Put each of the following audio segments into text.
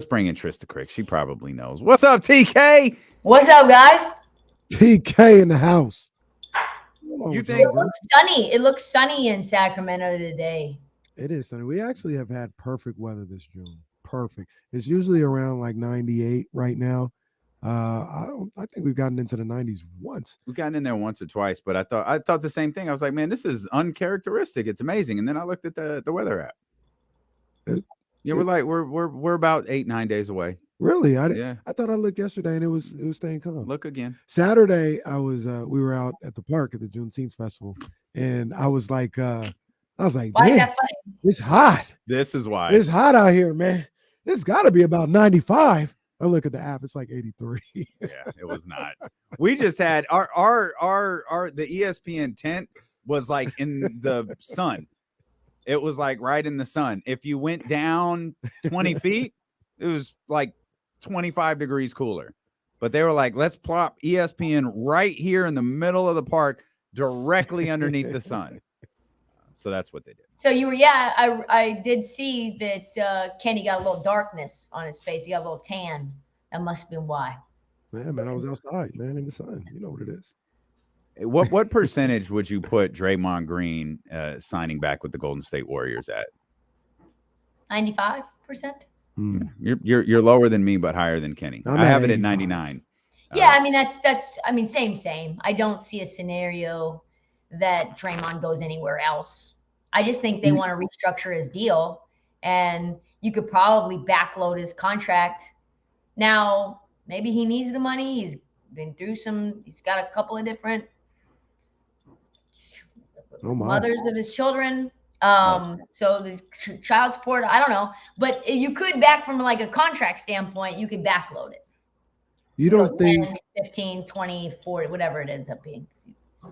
bring in Trysta Krick. She probably knows. What's up, TK? What's up, guys? TK in the house. You think it looks sunny? It looks sunny in Sacramento today. It is sunny. We actually have had perfect weather this June. Perfect. It's usually around like 98 right now. I think we've gotten into the 90s once. We've gotten in there once or twice, but I thought the same thing. I was like, man, this is uncharacteristic. It's amazing. And then I looked at the weather app. We're about 8-9 days away. Really? I thought I looked yesterday and it was staying calm. Look again. Saturday, we were out at the park at the Juneteenth Festival, and I was like, why is that funny? It's hot. This is why it's hot out here, man. It's got to be about 95. I look at the app; it's like 83. Yeah, it was not. We just had our the ESPN tent was like in the sun. It was like right in the sun. If you went down 20 feet, it was like 25 degrees cooler. But they were like, let's plop ESPN right here in the middle of the park, directly underneath the sun. So that's what they did. So I did see that Kenny got a little darkness on his face. He got a little tan. That must have been why. Man, I was outside, man, in the sun. You know what it is. What percentage would you put Draymond Green signing back with the Golden State Warriors at? 95%. You're lower than me, but higher than Kenny. I have it at 99. Yeah, I mean that's same. I don't see a scenario that Draymond goes anywhere else. I just think they want to restructure his deal, and you could probably backload his contract. Now, maybe he needs the money. He's been through he's got a couple of different mothers of his children. So there's child support. I don't know, but you could from like a contract standpoint, you could backload it. You don't think 10, 15, 20, 40, whatever it ends up being.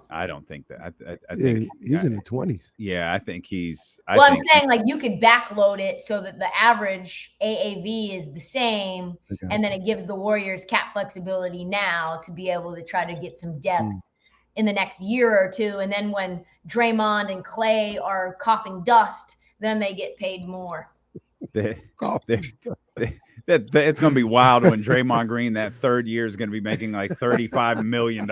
I don't think that. I think he's in the 20s. Yeah, I think he's. I'm saying like you could backload it so that the average AAV is the same, and then it gives the Warriors cap flexibility now to be able to try to get some depth in the next year or two. And then when Draymond and Clay are coughing dust, then they get paid more. It's going to be wild when Draymond Green that third year is going to be making like $35 million.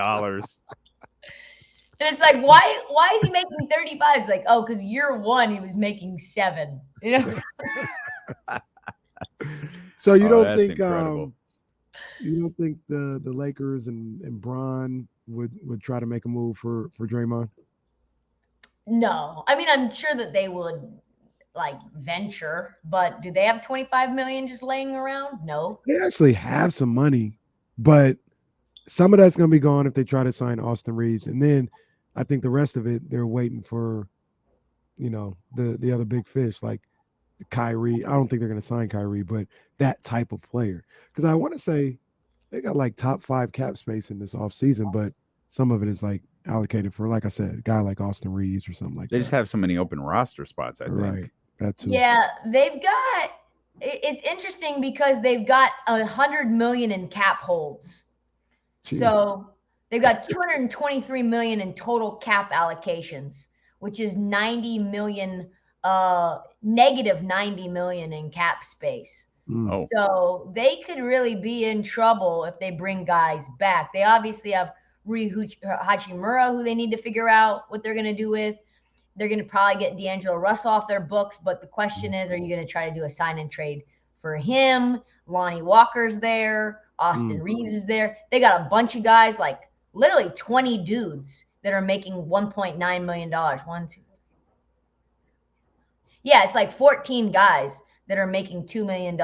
And it's like, why is he making 35? It's like, oh, because year one he was making 7. You know. So you don't think the Lakers and Bron would try to make a move for Draymond? No, I mean I'm sure that they would like venture, but do they have 25 million just laying around? No. They actually have some money, but some of that's going to be gone if they try to sign Austin Reeves, and then I think the rest of it they're waiting for, the other big fish like Kyrie. I don't think they're going to sign Kyrie, but that type of player, because I want to say they got like top 5 cap space in this offseason, but some of it is like allocated for, like I said, a guy like Austin Reeves or something like that. They just have so many open roster spots, I think. Right. That too. Yeah, it's interesting because they've got $100 million in cap holds. Jeez. So they've got $223 million in total cap allocations, which is -90 million in cap space. Oh. So they could really be in trouble if they bring guys back. They obviously have Rui Hachimura, who they need to figure out what they're going to do with. They're going to probably get D'Angelo Russell off their books, but the question is, are you going to try to do a sign and trade for him? Lonnie Walker's there. Austin Reeves is there. They got a bunch of guys, like literally 20 dudes that are making $1.9 million. It's like 14 guys that are making $2 million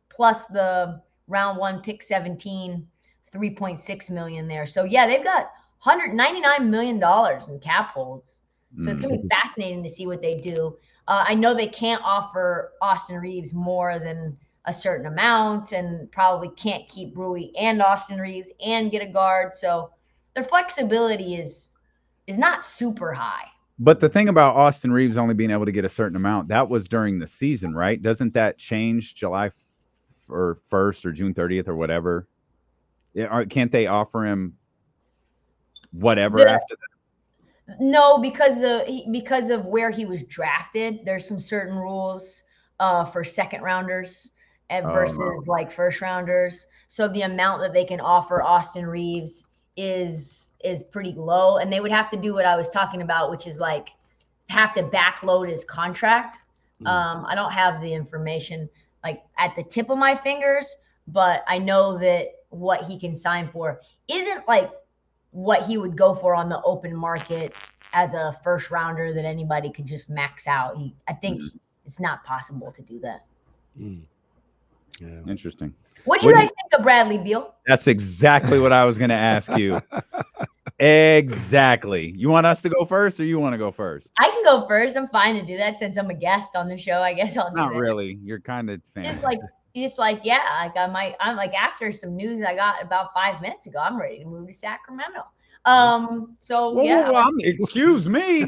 plus the round 1 pick 17, $3.6 million there. So yeah, they've got $199 million in cap holds. So it's going to be fascinating to see what they do. I know they can't offer Austin Reeves more than a certain amount, and probably can't keep Rui and Austin Reeves and get a guard. So their flexibility is not super high. But the thing about Austin Reeves only being able to get a certain amount, that was during the season, right? Doesn't that change July 1st or June 30th or whatever? Can't they offer him whatever after that? No, because of where he was drafted. There's some certain rules for second rounders, versus like first rounders. So the amount that they can offer Austin Reeves is pretty low, and they would have to do what I was talking about, which is like have to backload his contract. I don't have the information like at the tip of my fingers, but I know that what he can sign for isn't like what he would go for on the open market as a first rounder that anybody could just max out. I think it's not possible to do that. Yeah. Interesting. What do you guys think of Bradley Beal? That's exactly what I was going to ask you. Exactly. You want us to go first, or you want to go first? I can go first. I'm fine to do that since I'm a guest on the show. I guess I'll do Not that. really. You're kind of fan. Just like yeah. Like I'm like after some news I got about 5 minutes ago, I'm ready to move to Sacramento. So yeah. Well, excuse me.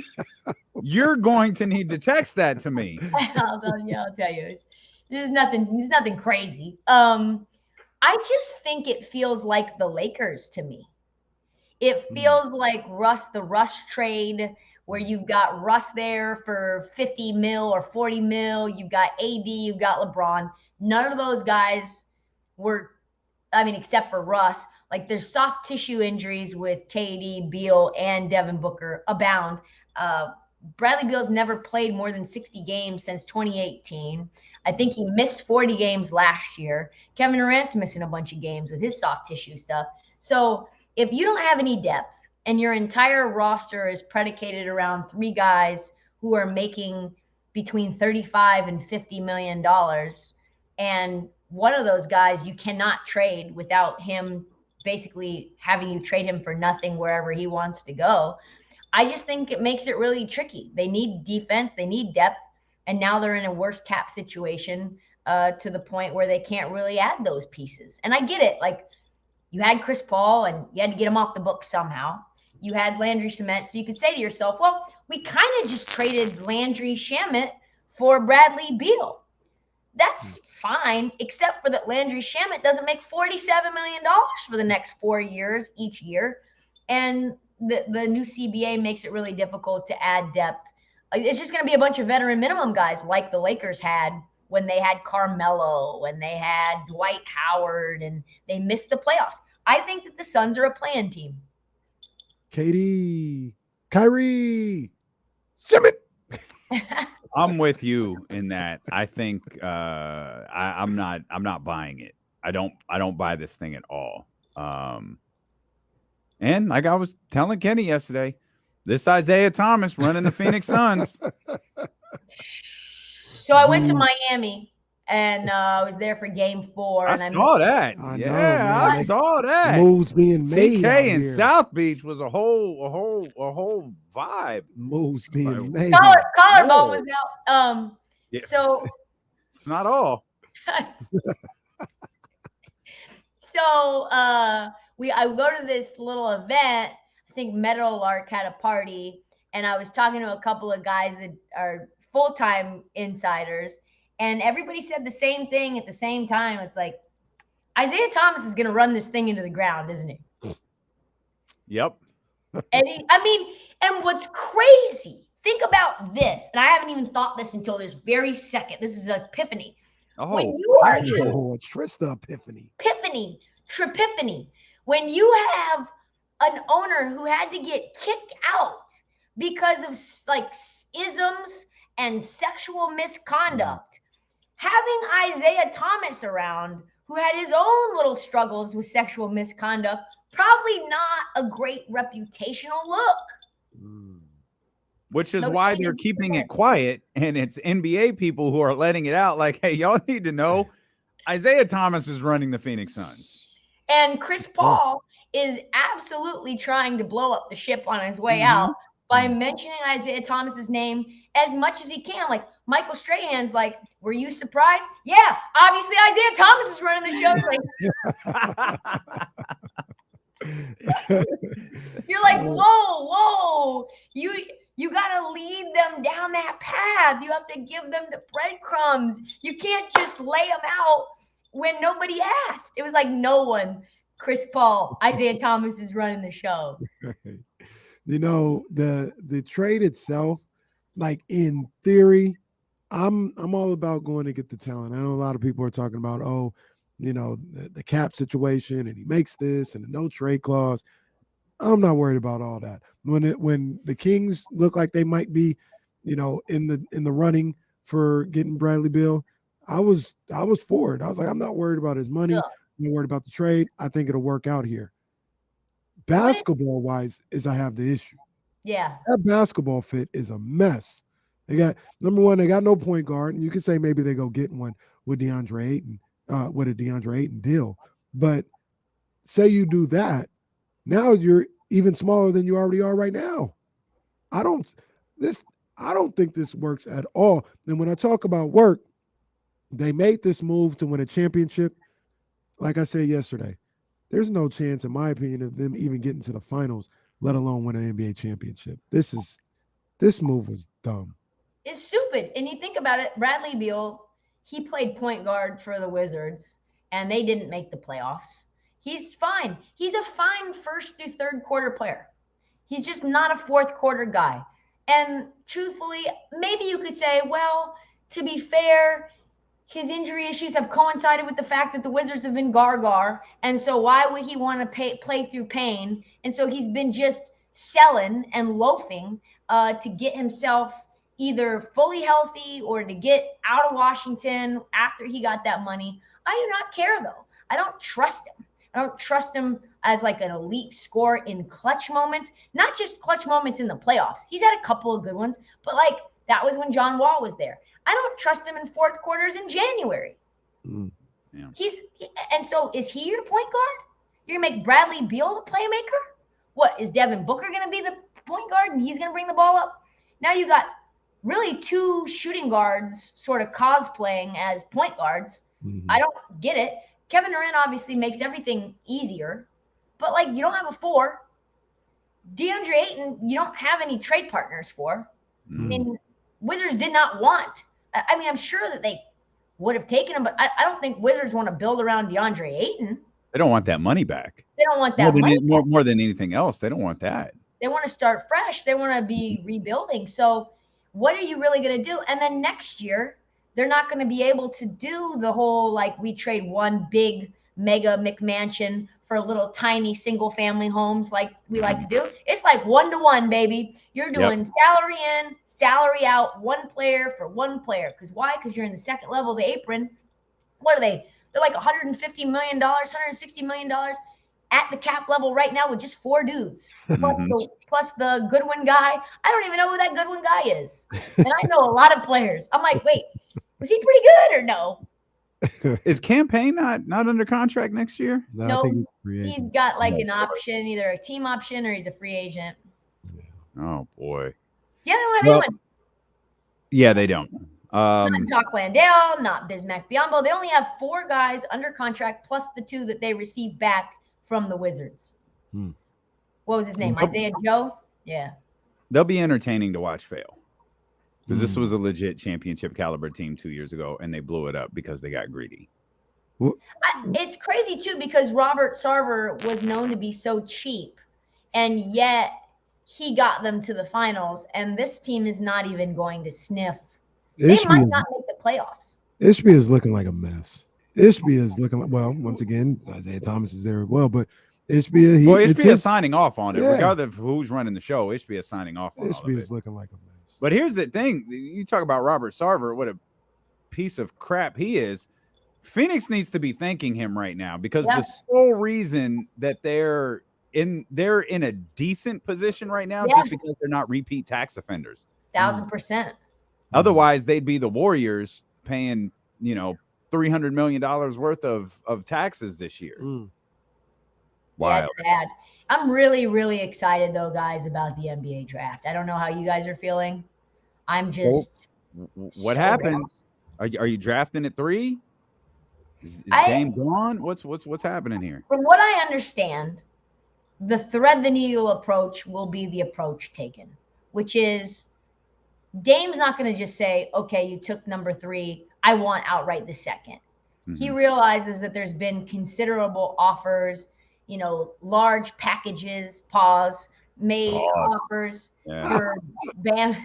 You're going to need to text that to me. I'll tell you. There's nothing crazy. I just think it feels like the Lakers to me. It feels like the Russ trade where you've got Russ there for 50 mil or 40 mil. You've got AD, you've got LeBron. None of those guys except for Russ, like there's soft tissue injuries with KD, Beal, and Devin Booker abound. Bradley Beal's never played more than 60 games since 2018. I think he missed 40 games last year. Kevin Durant's missing a bunch of games with his soft tissue stuff. So if you don't have any depth and your entire roster is predicated around 3 guys who are making between $35 and $50 million, and one of those guys you cannot trade without him basically having you trade him for nothing wherever he wants to go, I just think it makes it really tricky. They need defense, they need depth, and now they're in a worse cap situation to the point where they can't really add those pieces. And I get it. Like, you had Chris Paul and you had to get him off the book somehow. You had Landry Shamet. So you could say to yourself, well, we kind of just traded Landry Shamet for Bradley Beal. That's fine, except for that Landry Shamet doesn't make $47 million for the next 4 years each year. And the new CBA makes it really difficult to add depth. It's just going to be a bunch of veteran minimum guys like the Lakers had when they had Carmelo, when they had Dwight Howard, and they missed the playoffs. I think that the Suns are a play-in team. KD, Kyrie, Shimon. I'm with you in that. I think I'm not buying it. I don't buy this thing at all. And like I was telling Kenny yesterday, this Isaiah Thomas running the Phoenix Suns. So I went to Miami and I was there for Game 4. I saw that. I saw that. Moves being made. TK in South Beach was a whole vibe. Moves being made. Collarbone was out. Yeah. So it's not all. So I go to this little event. I think Meadowlark had a party, and I was talking to a couple of guys that are full-time insiders, and everybody said the same thing at the same time. It's like, Isaiah Thomas is going to run this thing into the ground, isn't he? Yep. And and what's crazy, think about this, and I haven't even thought this until this very second. This is an epiphany. When you are Trysta epiphany. Tripiphany. When you have an owner who had to get kicked out because of like isms and sexual misconduct, having Isaiah Thomas around who had his own little struggles with sexual misconduct, probably not a great reputational look. Which is why they're keeping it quiet, and it's NBA people who are letting it out. Like, hey, y'all need to know Isaiah Thomas is running the Phoenix Suns. And Chris Paul is absolutely trying to blow up the ship on his way out by mentioning Isaiah Thomas's name as much as he can. Like, Michael Strahan's like, were you surprised? Yeah, obviously Isaiah Thomas is running the show. Like, you're like, whoa, you got to lead them down that path. You have to give them the breadcrumbs. You can't just lay them out when nobody asked. It was like no one. Chris Paul, Isaiah Thomas is running the show. You know, the trade itself, like in theory, I'm all about going to get the talent. I know a lot of people are talking about, the cap situation, and he makes this and a no trade clause. I'm not worried about all that. When the Kings look like they might be, in the running for getting Bradley Beal, I was for it. I was like, I'm not worried about his money. Yeah. I'm not worried about the trade. I think it'll work out here. Basketball wise, I have the issue. Yeah. That basketball fit is a mess. They got number one, they got no point guard, and you could say maybe they go get one with DeAndre Ayton, with a DeAndre Ayton deal. But say you do that, now you're even smaller than you already are right now. I don't think this works at all. And when I talk about work, they made this move to win a championship. Like I said yesterday, there's no chance, in my opinion, of them even getting to the finals, let alone win an NBA championship. This move was dumb. It's stupid. And you think about it, Bradley Beal, he played point guard for the Wizards, and they didn't make the playoffs. He's fine. He's a fine first through third quarter player. He's just not a fourth quarter guy. And truthfully, maybe you could say, well, to be fair, his injury issues have coincided with the fact that the Wizards have been gar. And so why would he want to play through pain? And so he's been just selling and loafing to get himself either fully healthy or to get out of Washington after he got that money. I do not care, though. I don't trust him. I don't trust him as like an elite scorer in clutch moments, not just clutch moments in the playoffs. He's had a couple of good ones, but like that was when John Wall was there. I don't trust him in fourth quarters in January. Yeah. And so is he your point guard? You're going to make Bradley Beal the playmaker? What, is Devin Booker going to be the point guard and he's going to bring the ball up? Now you got really two shooting guards sort of cosplaying as point guards. Mm-hmm. I don't get it. Kevin Durant obviously makes everything easier, but like you don't have a four. DeAndre Ayton, you don't have any trade partners for. Mm-hmm. I mean, Wizards did not want. I mean, I'm sure that they would have taken him, but I don't think Wizards want to build around DeAndre Ayton. They don't want that money back. They don't want that more than anything else. They don't want that. They want to start fresh. They want to be rebuilding. So what are you really going to do? And then next year, they're not going to be able to do the whole, like, we trade one big mega McMansion for little tiny single family homes like we like to do. It's like 1-to-1, baby. You're doing salary in, salary out, one player for one player. Because why? Because you're in the second level of the apron. What are they? They're like $150 million, $160 million at the cap level right now with just four dudes. Plus the Goodwin guy. I don't even know who that Goodwin guy is. And I know a lot of players. I'm like, wait, was he pretty good or no? Is Campaign not under contract next year? No, I think he's got like an option, either a team option or he's a free agent. Oh boy. Yeah, they don't have anyone. Yeah, they don't. Not Jock Landale, not Bismack Biyombo. They only have four guys under contract plus the two that they received back from the Wizards. What was his name? Isaiah Joe? Yeah. They'll be entertaining to watch fail. Because this was a legit championship caliber team 2 years ago, and they blew it up because they got greedy. It's crazy, too, because Robert Sarver was known to be so cheap, and yet he got them to the finals, and this team is not even going to sniff. They might not make the playoffs. Ishbia is looking like a mess. Ishbia is looking like, well, once again, Isaiah Thomas is there as well, but Ishbia, Ishbia is signing off on it, regardless of who's running the show. Ishbia is signing off on it. Ishbia is looking like a mess. But here's the thing: you talk about Robert Sarver, what a piece of crap he is. Phoenix needs to be thanking him right now because the sole reason that they're in a decent position right now just because they're not repeat tax offenders. 1,000%. Otherwise, they'd be the Warriors paying, $300 million worth of taxes this year. Yeah, it's bad. I'm really, really excited, though, guys, about the NBA draft. I don't know how you guys are feeling. I'm just. What happens? Are you drafting at 3? Is Dame gone? What's happening here? From what I understand, the thread the needle approach will be the approach taken, which is Dame's not going to just say, okay, you took number 3. I want outright the second. He realizes that there's been considerable offers, large packages, made offers for Bam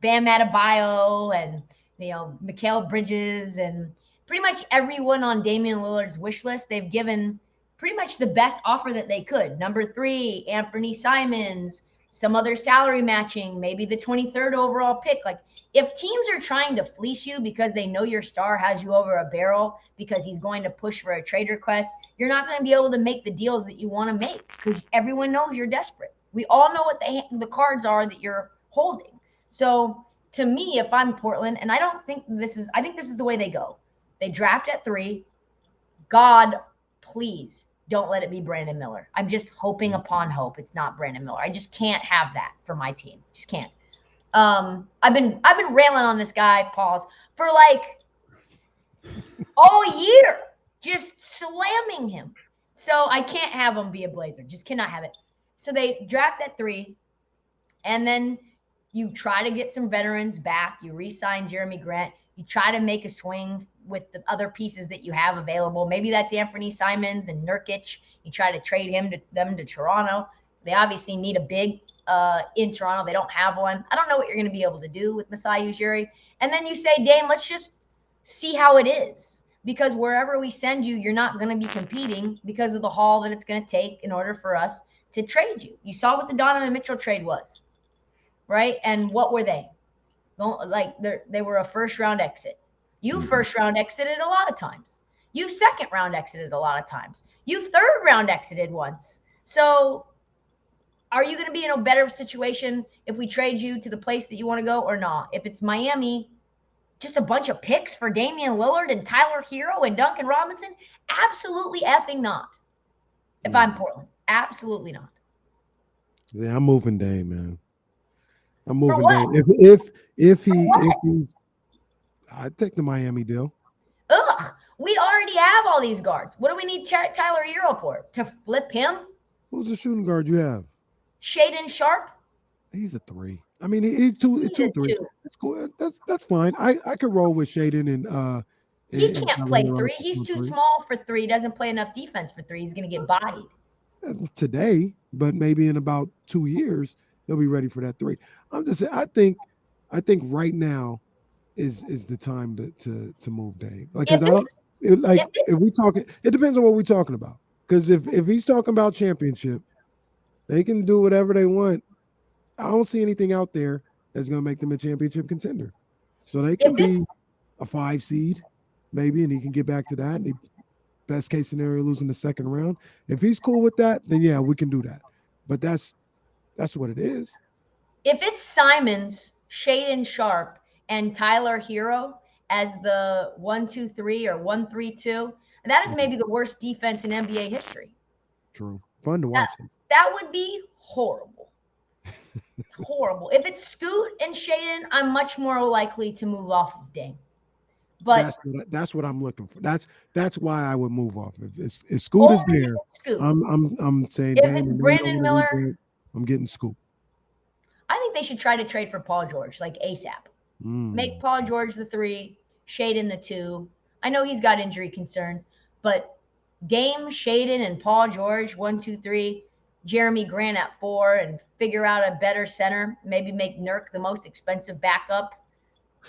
Adebayo and Mikal Bridges and pretty much everyone on Damian Lillard's wish list. They've given pretty much the best offer that they could. Number 3, Anthony Simons, some other salary matching, maybe the 23rd overall pick. Like, if teams are trying to fleece you because they know your star has you over a barrel because he's going to push for a trade request, you're not going to be able to make the deals that you want to make because everyone knows you're desperate. We all know what the cards are that you're holding. So to me, if I'm Portland, and I think this is the way they go. They draft at 3. God, please don't let it be Brandon Miller. I'm just hoping upon hope it's not Brandon Miller. I just can't have that for my team. Just can't. I've been railing on this guy, pause, for like all year, just slamming him. So I can't have him be a Blazer. Just cannot have it. So they draft at 3, and then you try to get some veterans back. You re-sign Jeremy Grant. You try to make a swing with the other pieces that you have available. Maybe that's Anthony Simons and Nurkic. You try to trade them to Toronto. They obviously need a big in Toronto. They don't have one. I don't know what you're going to be able to do with Masai Ujiri. And then you say, Dame, let's just see how it is. Because wherever we send you, you're not going to be competing because of the haul that it's going to take in order for us to trade you. You saw what the Donovan Mitchell trade was, right? And what were they? Like, they were a first-round exit. You first-round exited a lot of times. You second-round exited a lot of times. You third-round exited once. So are you going to be in a better situation if we trade you to the place that you want to go or not? If it's Miami, just a bunch of picks for Damian Lillard and Tyler Hero and Duncan Robinson? Absolutely effing not. If I'm Portland, absolutely not. Yeah, I'm moving Dame, man. I'm moving Dame. If he's, I'd take the Miami deal. Ugh, we already have all these guards. What do we need Tyler Hero for? To flip him? Who's the shooting guard you have? Shaedon Sharpe? He's a 3. I mean, he's two, 3. That's cool. That's fine. I could roll with Shaedon and he can't play 3. He's too small for 3. He doesn't play enough defense for 3. He's going to get bodied today, but maybe in about 2 years he'll be ready for that 3. I'm just saying. I think right now is the time to move Dame. Like, because if we talking, it depends on what we're talking about. Because if he's talking about championship, they can do whatever they want. I don't see anything out there that's going to make them a championship contender. So they could be a 5 seed, maybe, and he can get back to that. And best case scenario, losing the second round. If he's cool with that, then yeah, we can do that. But that's what it is. If it's Simons, Shaedon Sharpe, and Tyler Hero as the 1-2-3 or 1-3-2, that is maybe the worst defense in NBA history. True. Fun to watch. That would be horrible. Horrible. If it's Scoot and Shaedon, I'm much more likely to move off of Dame. But that's what I'm looking for. That's why I would move off. If Scoot is there, I'm saying if it's Brandon Miller, I'm getting Scoot. I think they should try to trade for Paul George, like ASAP. Make Paul George the 3, Shaedon the 2. I know he's got injury concerns, but Dame, Shaedon, and Paul George, 1, 2, 3, Jeremy Grant at 4, and figure out a better center. Maybe make Nurk the most expensive backup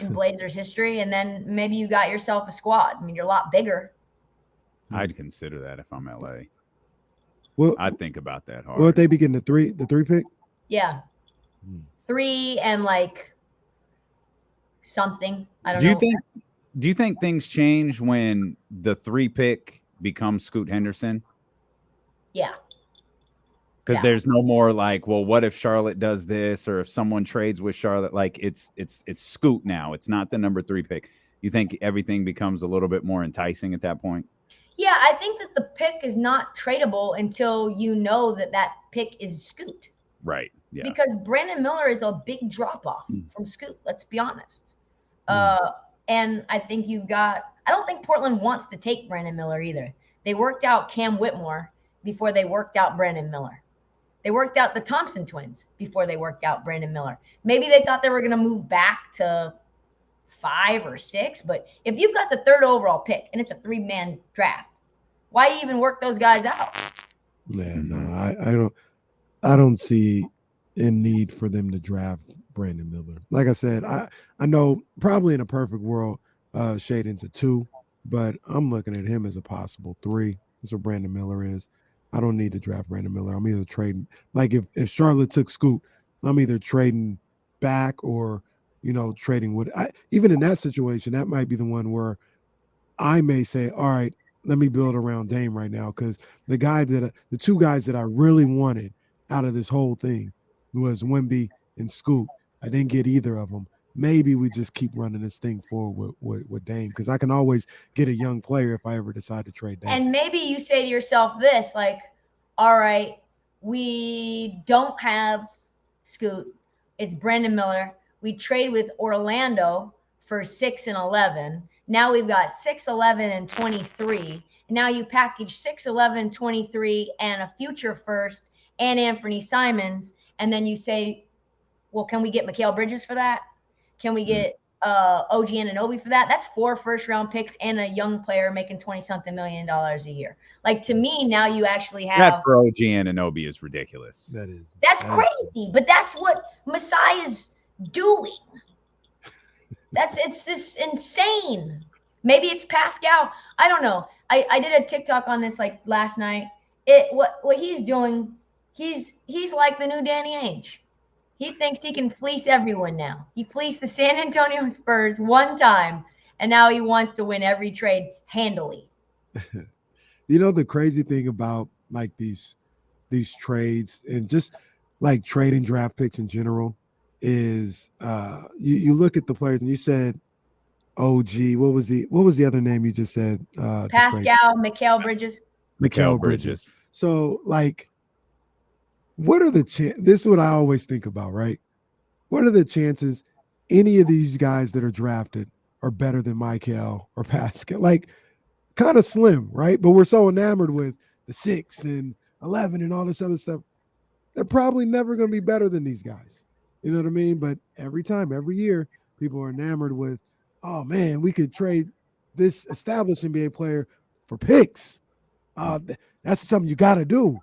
in Blazers history, and then maybe you got yourself a squad. I mean, you're a lot bigger. I'd consider that if I'm LA. Well, I'd think about that hard. Would they be getting the 3 pick? Yeah. 3 and like something. I don't know. Do you think things change when the 3 pick becomes Scoot Henderson? Yeah. Because there's no more like, well, what if Charlotte does this, or if someone trades with Charlotte? Like, it's Scoot now. It's not the number 3 pick. You think everything becomes a little bit more enticing at that point? Yeah, I think that the pick is not tradable until you know that pick is Scoot. Right. Yeah. Because Brandon Miller is a big drop off from Scoot. Let's be honest. And I think I don't think Portland wants to take Brandon Miller either. They worked out Cam Whitmore before they worked out Brandon Miller. They worked out the Thompson twins before they worked out Brandon Miller. Maybe they thought they were going to move back to 5 or 6, but if you've got the 3rd overall pick and it's a 3-man draft, why even work those guys out? Yeah, no, I don't see a need for them to draft Brandon Miller. Like I said, I know probably in a perfect world, Shaden's a 2, but I'm looking at him as a possible 3. That's what Brandon Miller is. I don't need to draft Brandon Miller. I'm either trading, like if Charlotte took Scoot, I'm either trading back or, trading with. Even in that situation, that might be the one where I may say, all right, let me build around Dame right now, because the two guys that I really wanted out of this whole thing was Wemby and Scoot. I didn't get either of them. Maybe we just keep running this thing forward with Dame, because I can always get a young player if I ever decide to trade Dame. And maybe you say to yourself this, like, all right, we don't have Scoot. It's Brandon Miller. We trade with Orlando for 6 and 11. Now we've got 6, 11, and 23. And now you package 6, 11, 23, and a future first and Anthony Simons. And then you say, well, can we get Mikal Bridges for that? Can we get OG Anunoby for that? That's 4 first-round picks and a young player making $20-something million a year. Like, to me, now you actually have that for OG Anunoby is ridiculous. That's crazy, but that's what Masai is doing. It's insane. Maybe it's Pascal. I don't know. I did a TikTok on this like last night. What he's doing, he's like the new Danny Ainge. He thinks he can fleece everyone now. He fleeced the San Antonio Spurs one time, and now he wants to win every trade handily. The crazy thing about like these trades and just like trading draft picks in general is you look at the players and you said OG. What was the other name you just said? Pascal, Mikal Bridges. Mikal Bridges. So like, what are the this is what I always think about, right? What are the chances any of these guys that are drafted are better than Mikal or Pascal? Like, kind of slim, right? But we're so enamored with the 6 and 11 and all this other stuff. They're probably never going to be better than these guys. You know what I mean? But every year, people are enamored with, oh man, we could trade this established NBA player for picks. That's something you got to do.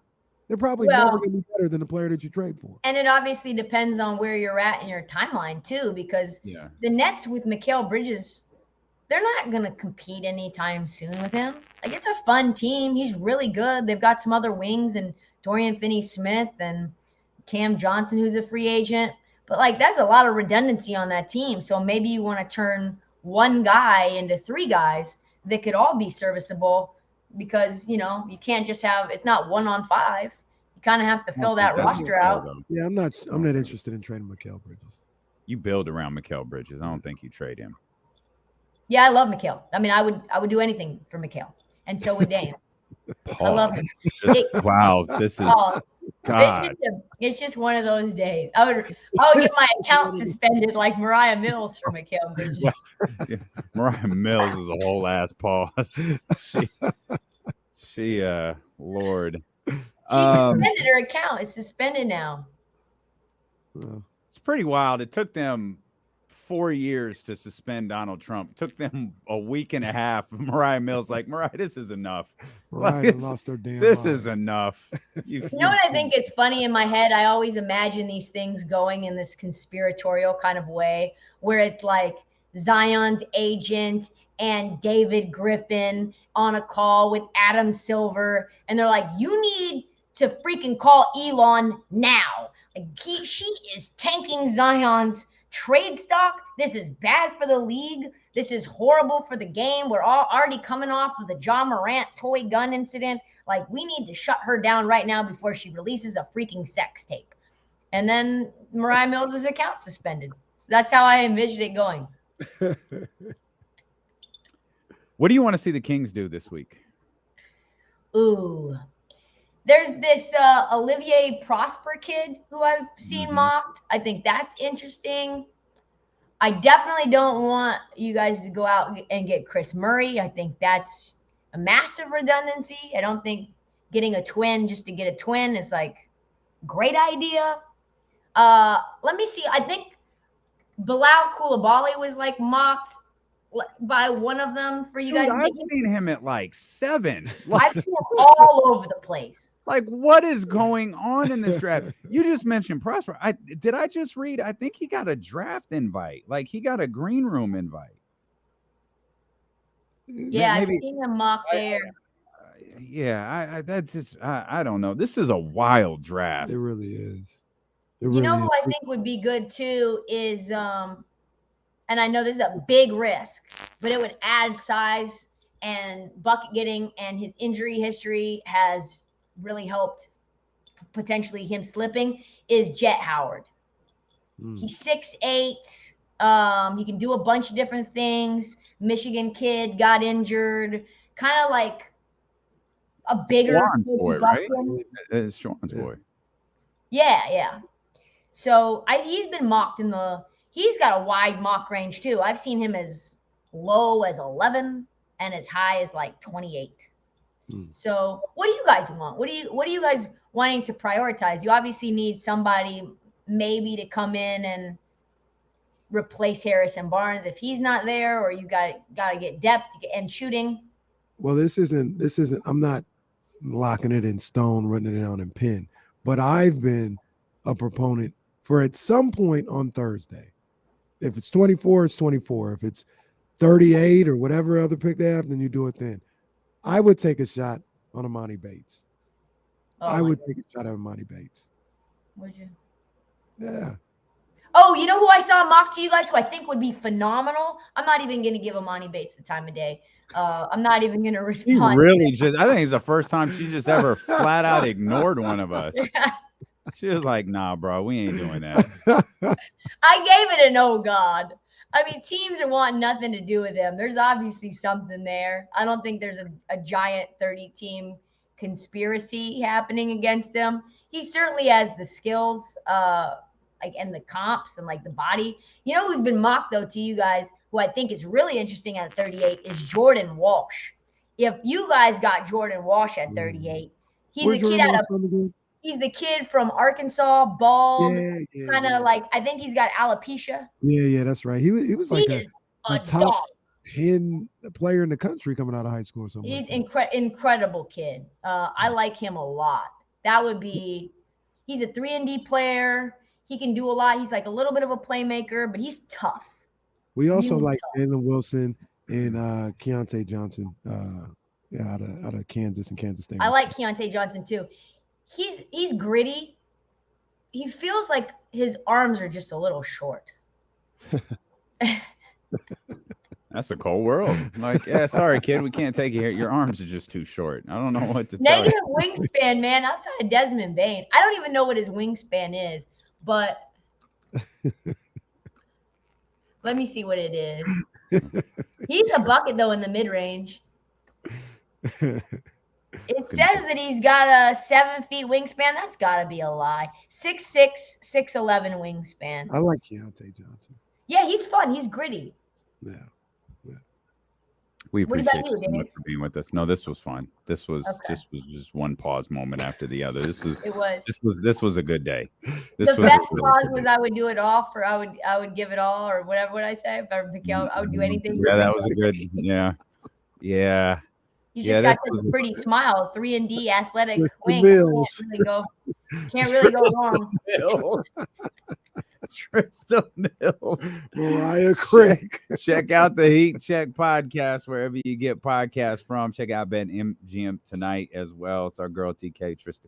They're probably never going to be better than the player that you trade for. And it obviously depends on where you're at in your timeline too, because the Nets with Mikal Bridges, they're not going to compete anytime soon with him. Like, it's a fun team. He's really good. They've got some other wings and Dorian Finney-Smith and Cam Johnson, who's a free agent. But like, that's a lot of redundancy on that team. So maybe you want to turn one guy into 3 guys that could all be serviceable, because, you can't just have, it's not 1 on 5. You kind of have to fill that roster out. Yeah, I'm not interested in trading Mikal Bridges. You build around Mikal Bridges. I don't think you trade him. Yeah, I love Mikal. I mean, I would do anything for Mikal, and so would Dame. I love him. Wow, this is God. It's just one of those days. I would get my account suspended like Mariah Mills for Mikal Bridges. Mariah Mills is a whole ass pause. She Lord. She suspended her account. It's suspended now. It's pretty wild. It took them 4 years to suspend Donald Trump. It took them a week and a half. Mariah Mills like, Mariah, this is enough. Mariah lost her damn This mind. is enough. You know what I think is funny in my head? I always imagine these things going in this conspiratorial kind of way, where it's like Zion's agent and David Griffin on a call with Adam Silver, and they're like, you need to freaking call Elon now. Like, she is tanking Zion's trade stock. This is bad for the league. This is horrible for the game. We're all already coming off of the Ja Morant toy gun incident. Like, we need to shut her down right now before she releases a freaking sex tape. And then Mariah Mills' account suspended. So that's how I envisioned it going. What do you want to see the Kings do this week? Ooh. There's this Olivier Prosper kid who I've seen mocked. I think that's interesting. I definitely don't want you guys to go out and get Chris Murray. I think that's a massive redundancy. I don't think getting a twin just to get a twin is like a great idea. Let me see. I think Bilal Coulibaly was like mocked. by one of them for you Dude, guys? I've seen him at like 7. I've seen him all over the place. Like, what is going on in this draft? You just mentioned Prosper. Did I just read? I think he got a draft invite. Like, he got a green room invite. Yeah, I've seen him mock there. Yeah, that's just I don't know. This is a wild draft. It really is. You know who I think would be good too is and I know this is a big risk, but it would add size and bucket getting, and his injury history has really helped potentially him slipping, is Jet Howard. He's 6'8". He can do a bunch of different things. Michigan kid, got injured, kind of like a bigger Sean's boy, right? It's Sean's boy. Yeah. So he's been mocked he's got a wide mock range too. I've seen him as low as 11 and as high as like 28. So what do you guys want? What are you guys wanting to prioritize? You obviously need somebody maybe to come in and replace Harrison Barnes if he's not there, or you got to get depth and shooting. Well, this isn't I'm not locking it in stone, writing it down in pen, but I've been a proponent for at some point on Thursday. If it's 24, it's 24. If it's 38 or whatever other pick they have, then you do it then. I would take a shot on Amani Bates. I would take a shot at Amani Bates. Would you? Yeah. Oh, you know who I saw mock to you guys who I think would be phenomenal? I'm not even going to give Amani Bates the time of day. I'm not even going to respond. I think it's the first time she just ever flat out ignored one of us. She was like, nah, bro, we ain't doing that. I gave it an oh God. I mean, teams are wanting nothing to do with him. There's obviously something there. I don't think there's a giant 30-team conspiracy happening against him. He certainly has the skills, and the comps and like the body. You know who's been mocked though to you guys, who I think is really interesting at 38, is Jordan Walsh. If you guys got Jordan Walsh at 38, he's the kid from Arkansas, bald, kind of like, I think he's got alopecia. Yeah, that's right. He was like a top 10 player in the country coming out of high school or something. He's incredible kid. I like him a lot. He's a 3-and-D player. He can do a lot. He's like a little bit of a playmaker, but he's tough. We also like Jalen Wilson and Keontae Johnson out of Kansas and Kansas State. I like Keontae Johnson too. He's gritty. He feels like his arms are just a little short. That's a cold world. Like, yeah, sorry, kid, we can't take you here. Your arms are just too short. I don't know what to tell you. Negative wingspan, man, outside of Desmond Bain. I don't even know what his wingspan is, but let me see what it is. He's a bucket, though, in the mid-range. It says that he's got a 7 feet wingspan. That's got to be a lie. 6'6", 6'11" wingspan. I like Keontae Johnson. Yeah, he's fun. He's gritty. Yeah. We appreciate you so much for being with us. No, this was fun. This was just one pause moment after the other. This was a good day. The best pause was I would do it all, or I would give it all, or whatever would I say? If I would pick out, I would do anything. Yeah, that was a good. Yeah. You just got such a pretty smile. 3-and-D athletic swing. Can't really go wrong. Trysta Mills, Mariah Krick. Check out the Heat Check podcast wherever you get podcasts from. Check out BetMGM tonight as well. It's our girl TK Trysta.